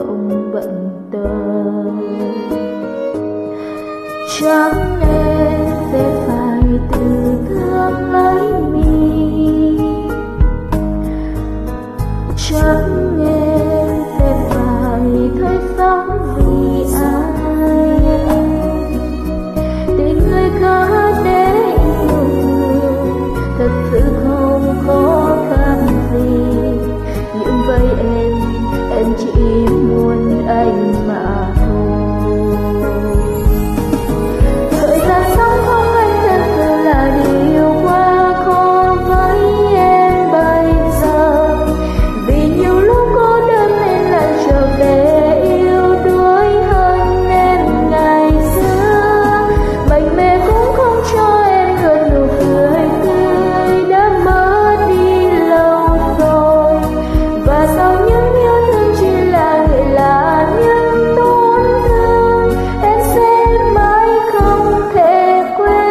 không bận tâm. Chẳng em sẽ phải từ thương lấy mi, chẳng em sẽ phải thấy sống vì ai. Tình người khác để yêu thương thật sự không khó khăn gì, nhưng với em chỉ muốn anh mà thôi. Thời gian sống không anh thật sự là điều quá khó với em bây giờ, vì nhiều lúc cô đơn nên lại trở về yêu đuối hơn em ngày xưa. Mạnh mẽ cũng không cho em được nụ cười tươi đã mất đi lâu rồi, và sau những yêu thương chỉ là người lạ những tổn thương em sẽ mãi không thể quên.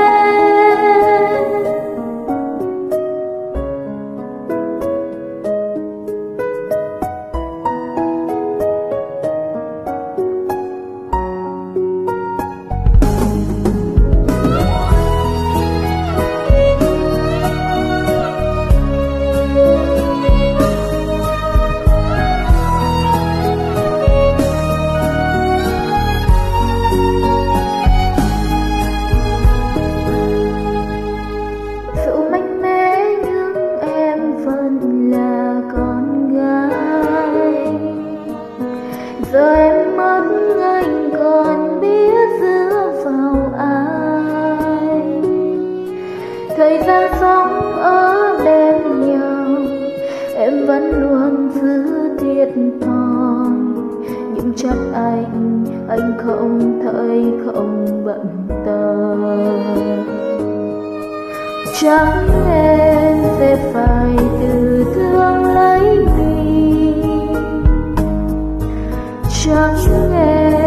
Sự mạnh mẽ nhưng em vẫn là con gái, giờ em mất anh còn biết dựa vào ai. Thời gian sống ở bên nhau em vẫn luôn giữ thiệt thòi, nhưng chắc anh không thấy không bận tâm. Chẳng em sẽ phải từ thương lấy mi, chẳng em